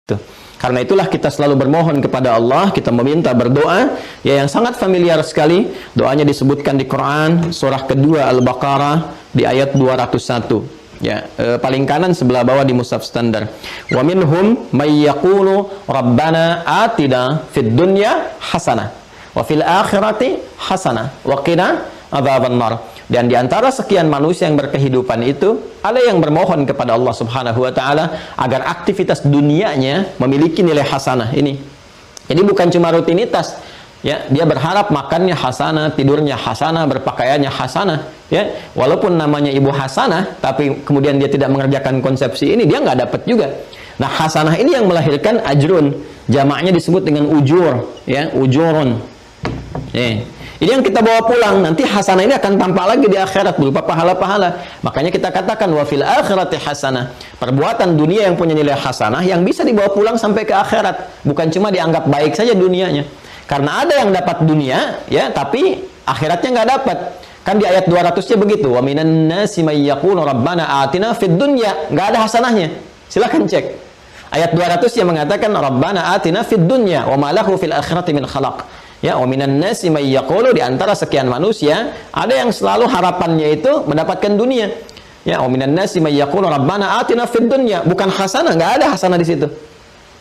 Tuh. Karena itulah kita selalu bermohon kepada Allah, kita meminta, berdoa, ya, yang sangat familiar sekali. Doanya disebutkan di Quran, surah kedua Al-Baqarah di ayat 201. Ya, paling kanan sebelah bawah di mushaf standar. Wa minhum may yaqulu rabbana atina fid dunya hasanah wa fil akhirati hasanah wa qina adzabannar. Dan di antara sekian manusia yang berkehidupan itu, ada yang bermohon kepada Allah Subhanahu wa taala agar aktivitas dunianya memiliki nilai hasanah ini. Jadi bukan cuma rutinitas, ya, dia berharap makannya hasanah, tidurnya hasanah, berpakaiannya hasanah, ya. Walaupun namanya ibu hasanah, tapi kemudian dia tidak mengerjakan konsepsi ini, dia nggak dapat juga. Nah, hasanah ini yang melahirkan ajrun. Jamaknya disebut dengan ujur, ya, ujurun. Ini yang kita bawa pulang, nanti hasanah ini akan tampak lagi di akhirat berupa pahala-pahala. Makanya kita katakan wa fil akhirati hasanah. Perbuatan dunia yang punya nilai hasanah yang bisa dibawa pulang sampai ke akhirat, bukan cuma dianggap baik saja dunianya. Karena ada yang dapat dunia, ya, tapi akhiratnya nggak dapat. Kan di ayat 200-nya begitu, wa minan nasi may yaqulu rabbana atina fid dunya, nggak ada hasanahnya. Silakan cek. Ayat 200 yang mengatakan rabbana atina fid dunya wa ma lahu fil akhirati min khalaq. Ya, wa minan nasi may yaqulu, di antara sekian manusia ada yang selalu harapannya itu mendapatkan dunia. Ya, wa minan nasi may yaqulu rabbana atina fid dunya, bukan hasanah, enggak ada hasanah di situ.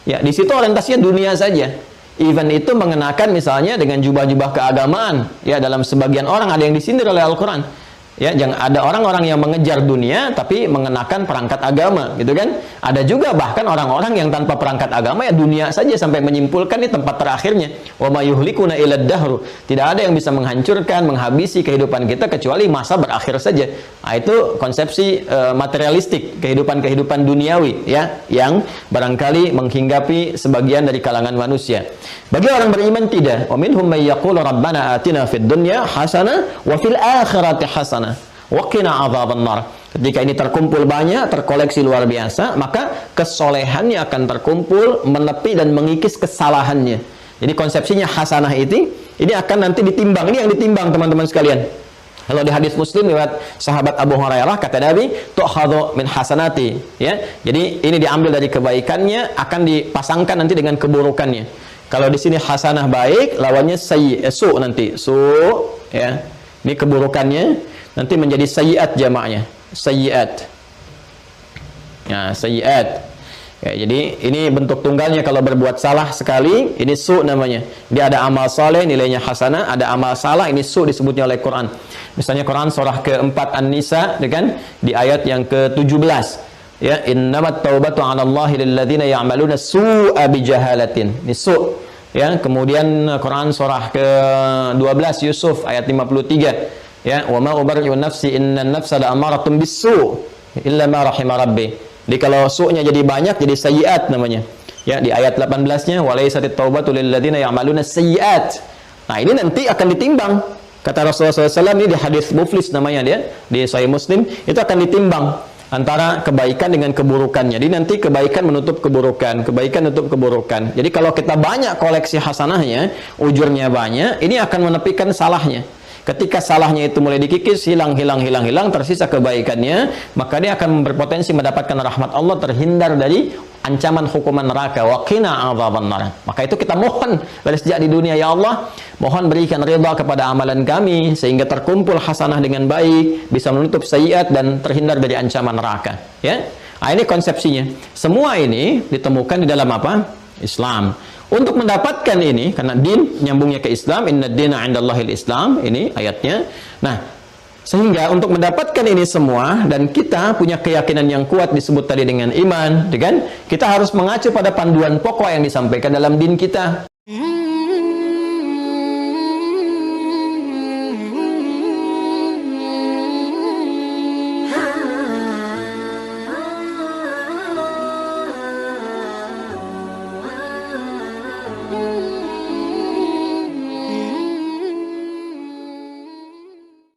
Ya, di situ orientasinya dunia saja. Even itu mengenakan misalnya dengan jubah-jubah keagamaan. Ya, dalam sebagian orang ada yang disindir oleh Al-Qur'an. Ya, jangan ada orang-orang yang mengejar dunia tapi mengenakan perangkat agama, gitu kan? Ada juga bahkan orang-orang yang tanpa perangkat agama, ya dunia saja, sampai menyimpulkan di tempat terakhirnya. Wa may yuhlikuna illa dahru. Tidak ada yang bisa menghancurkan, menghabisi kehidupan kita kecuali masa berakhir saja. Nah, itu konsepsi materialistik, kehidupan-kehidupan duniawi, ya, yang barangkali menghinggapi sebagian dari kalangan manusia. Bagi orang beriman tidak. Wa minhum may yaqulu rabbana atina fid dunya hasanah wa fil akhirati hasanah wa qina adzabannar. Ketika ini terkumpul banyak, terkoleksi luar biasa, maka kesolehannya akan terkumpul, menepi dan mengikis kesalahannya. Jadi konsepsinya hasanah ini akan nanti ditimbang. Ini yang ditimbang, teman-teman sekalian. Kalau di hadis Muslim lewat sahabat Abu Hurairah, kata Nabi, tu'khadhu min hasanati, ya. Jadi ini diambil dari kebaikannya, akan dipasangkan nanti dengan keburukannya. Kalau di sini hasanah baik, lawannya su nanti, su, ya. Ini keburukannya nanti menjadi sayyiat jamaknya, sayyiat. Ya, sayyiat. Ya, jadi ini bentuk tunggalnya. Kalau berbuat salah sekali, ini su namanya. Dia ada amal saleh, nilainya hasanah, ada amal salah, ini su disebutnya oleh Quran. Misalnya Quran surah keempat An-Nisa, kan, di ayat yang ke-17. Ya, innamat taubatu 'alallahi lilladzina ya'maluna su'a bijahalatin. Ini su. Ya, kemudian Quran surah ke-12 Yusuf ayat 53. Ya, wa ma ubarri'u nafsi innan nafsa la'amaratun bis-su' illa ma rahima rabbi. Jadi kalau su-nya jadi banyak, jadi sayyiat namanya. Ya, di ayat 18-nya walaisatit taubatu lil ladzina ya'maluna sayyiat. Nah, ini nanti akan ditimbang. Kata Rasulullah SAW, ini di hadis Muflis namanya dia, di Sahih Muslim, itu akan ditimbang antara kebaikan dengan keburukannya. Jadi nanti kebaikan menutup keburukan, kebaikan menutup keburukan. Jadi kalau kita banyak koleksi hasanahnya, ujurnya banyak, ini akan menepikan salahnya. Ketika salahnya itu mulai dikikis, hilang, tersisa kebaikannya, maka dia akan berpotensi mendapatkan rahmat Allah, terhindar dari ancaman hukuman neraka. Wa qina adzabannar. Maka itu kita mohon dari sejak di dunia, ya Allah, mohon berikan ridha kepada amalan kami sehingga terkumpul hasanah dengan baik, bisa menutup sayyiat dan terhindar dari ancaman neraka. Ya. Nah, ini konsepsinya. Semua ini ditemukan di dalam apa? Islam. Untuk mendapatkan ini, karena din nyambungnya ke Islam, inna dina 'indallahil Islam, ini ayatnya. Nah, sehingga untuk mendapatkan ini semua dan kita punya keyakinan yang kuat disebut tadi dengan iman, kan? Kita harus mengacu pada panduan pokok yang disampaikan dalam din kita.